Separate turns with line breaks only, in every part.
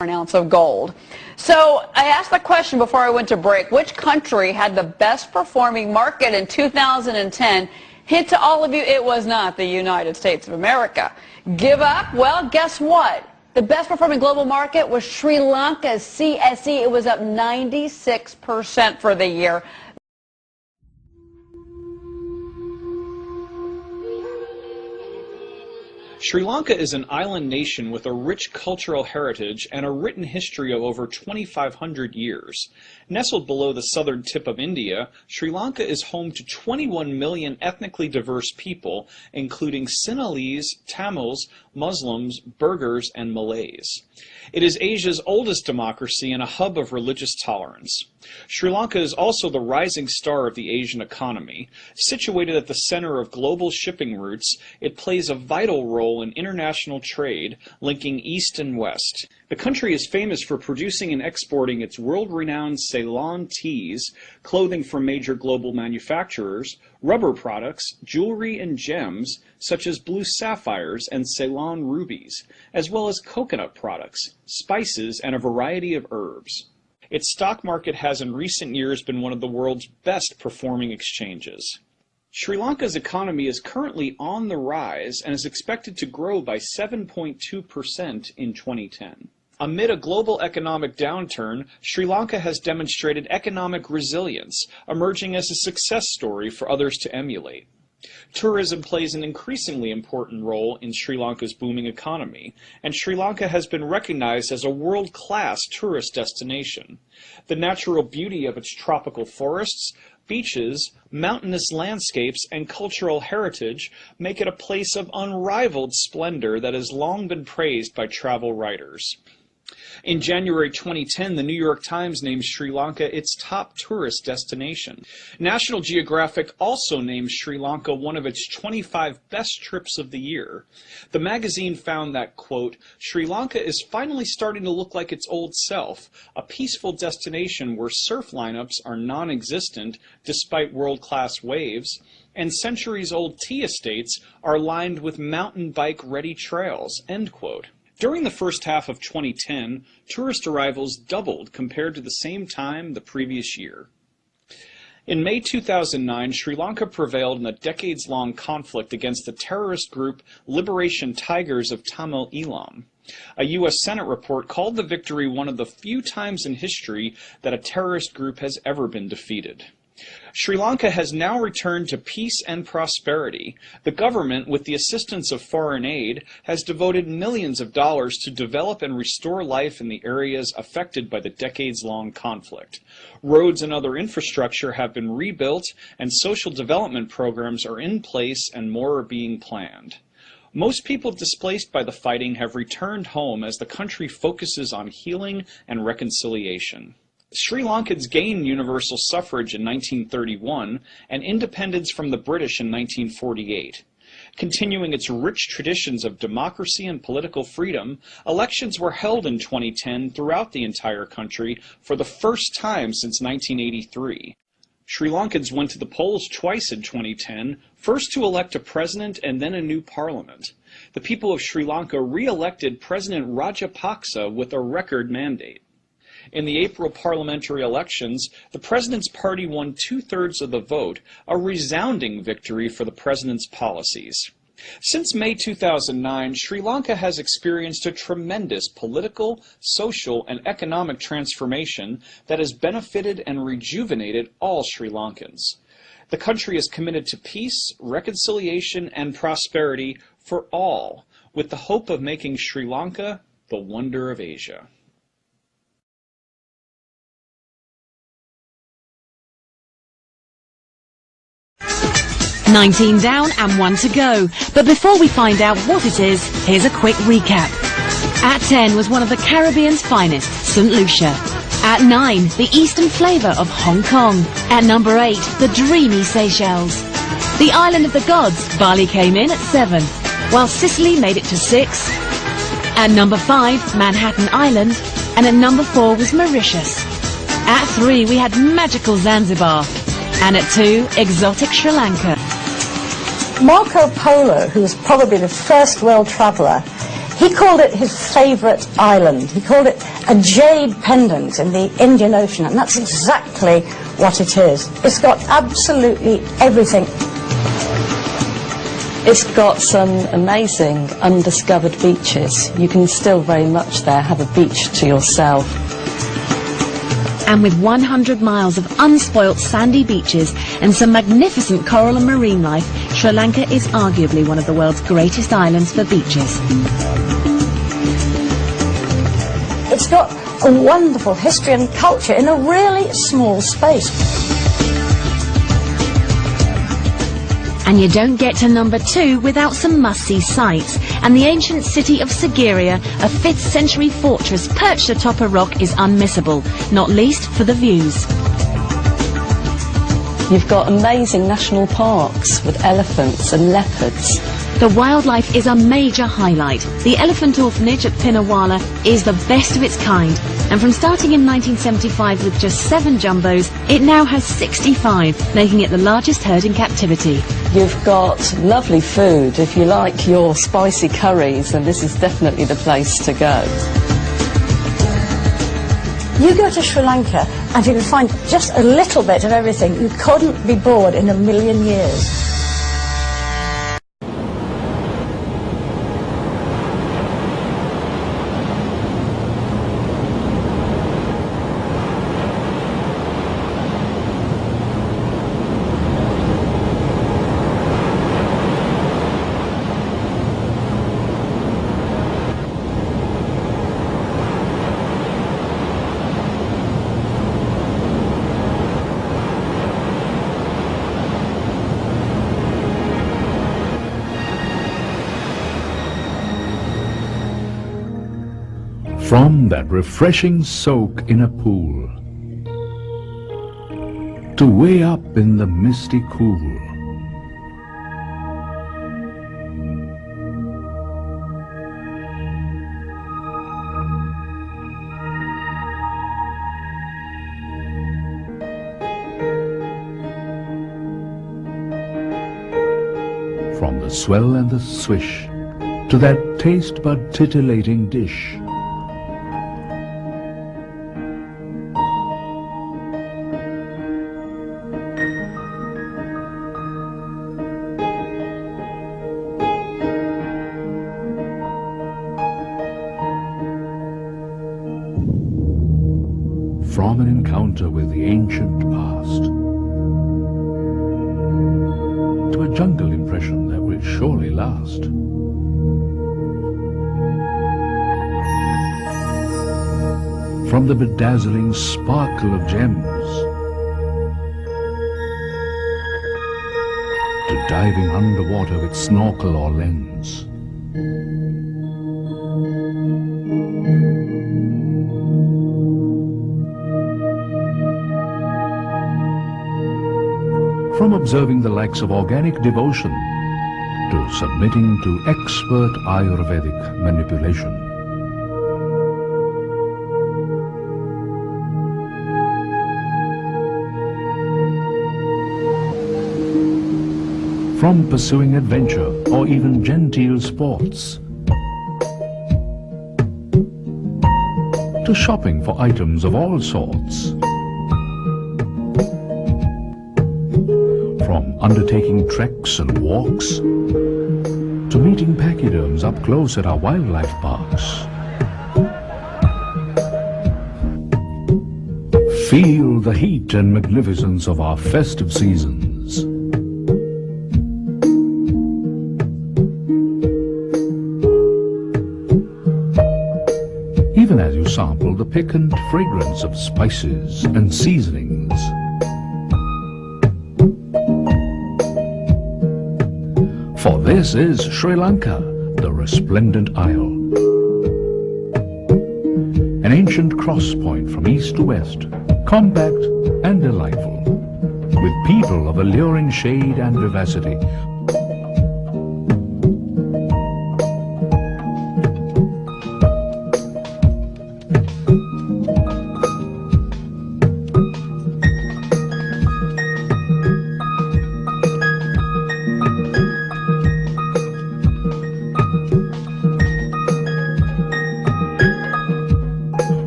An ounce of gold. So I asked the question before I went to break, which country had the best performing market in 2010? Hint to all of you, it was not the United States of America. Give up? Well, guess what? The best performing global market was Sri Lanka's CSE. It was up 96% for the year.
Sri Lanka is an island nation with a rich cultural heritage and a written history of over 2,500 years. Nestled below the southern tip of India, Sri Lanka is home to 21 million ethnically diverse people, including Sinhalese, Tamils, Muslims, Burghers, and Malays. It is Asia's oldest democracy and a hub of religious tolerance. Sri Lanka is also the rising star of the Asian economy. Situated at the center of global shipping routes, it plays a vital role in international trade, linking East and West. The country is famous for producing and exporting its world-renowned Ceylon teas, clothing from major global manufacturers, rubber products, jewelry and gems, such as blue sapphires and Ceylon rubies, as well as coconut products, spices, and a variety of herbs. Its stock market has in recent years been one of the world's best performing exchanges. Sri Lanka's economy is currently on the rise and is expected to grow by 7.2% in 2010. Amid a global economic downturn, Sri Lanka has demonstrated economic resilience, emerging as a success story for others to emulate. Tourism plays an increasingly important role in Sri Lanka's booming economy, and Sri Lanka has been recognized as a world-class tourist destination. The natural beauty of its tropical forests, beaches, mountainous landscapes, and cultural heritage make it a place of unrivaled splendor that has long been praised by travel writers. In January 2010, the New York Times named Sri Lanka its top tourist destination. National Geographic also named Sri Lanka one of its 25 best trips of the year. The magazine found that, quote, Sri Lanka is finally starting to look like its old self, a peaceful destination where surf lineups are non-existent despite world-class waves, and centuries-old tea estates are lined with mountain bike-ready trails, end quote. During the first half of 2010, tourist arrivals doubled compared to the same time the previous year. In May 2009, Sri Lanka prevailed in a decades-long conflict against the terrorist group Liberation Tigers of Tamil Eelam. A U.S. Senate report called the victory one of the few times in history that a terrorist group has ever been defeated. Sri Lanka has now returned to peace and prosperity. The government, with the assistance of foreign aid, has devoted millions of dollars to develop and restore life in the areas affected by the decades-long conflict. Roads and other infrastructure have been rebuilt, and social development programs are in place and more are being planned. Most people displaced by the fighting have returned home as the country focuses on healing and reconciliation. Sri Lankans gained universal suffrage in 1931 and independence from the British in 1948. Continuing its rich traditions of democracy and political freedom, elections were held in 2010 throughout the entire country for the first time since 1983. Sri Lankans went to the polls twice in 2010, first to elect a president and then a new parliament. The people of Sri Lanka re-elected President Rajapaksa with a record mandate. In the April parliamentary elections, the president's party won 2/3 of the vote, a resounding victory for the president's policies. Since May 2009, Sri Lanka has experienced a tremendous political, social, and economic transformation that has benefited and rejuvenated all Sri Lankans. The country is committed to peace, reconciliation, and prosperity for all, with the hope of making Sri Lanka the wonder of Asia.
19 down and 1 to go. But before we find out what it is, here's a quick recap. At 10 was one of the Caribbean's finest, St. Lucia. At 9, the eastern flavour of Hong Kong. At number 8, the dreamy Seychelles. The island of the gods, Bali, came in at 7, while Sicily made it to 6. At number 5, Manhattan Island. And at number 4 was Mauritius. At 3, we had magical Zanzibar. And at 2, exotic Sri Lanka.
Marco Polo, who was probably the first world traveller, He called it his favourite island. He called it a jade pendant in the Indian Ocean, and that's exactly what it is. It's got absolutely everything.
It's got some amazing undiscovered beaches. You can still very much there have a beach to yourself.
And with 100 miles of unspoilt sandy beaches and some magnificent coral and marine life, Sri Lanka is arguably one of the world's greatest islands for beaches.
It's got a wonderful history and culture in a really small space.
And you don't get to number 2 without some must-see sights. And the ancient city of Sigiriya, a 5th century fortress perched atop a rock, is unmissable, not least for the views.
You've got amazing national parks with elephants and leopards.
The wildlife is a major highlight. The elephant orphanage at Pinnawala is the best of its kind. And from starting in 1975 with just 7 jumbos, it now has 65, making it the largest herd in captivity.
You've got lovely food. If you like your spicy curries, then this is definitely the place to go.
You go to Sri Lanka and you can find just a little bit of everything. You couldn't be bored in a million years.
From that refreshing soak in a pool to way up in the misty cool, from the swell and the swish to that taste bud titillating dish, from an encounter with the ancient past to a jungle impression that will surely last. From the bedazzling sparkle of gems to diving underwater with snorkel or lens. From observing the likes of organic devotion to submitting to expert Ayurvedic manipulation. From pursuing adventure or even genteel sports to shopping for items of all sorts. From undertaking treks and walks to meeting pachyderms up close at our wildlife parks. Feel the heat and magnificence of our festive seasons. Even as you sample the piquant fragrance of spices and seasonings. For this is Sri Lanka, the resplendent isle. An ancient cross point from east to west, compact and delightful, with people of alluring shade and vivacity.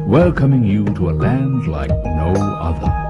welcoming you to a land like no other.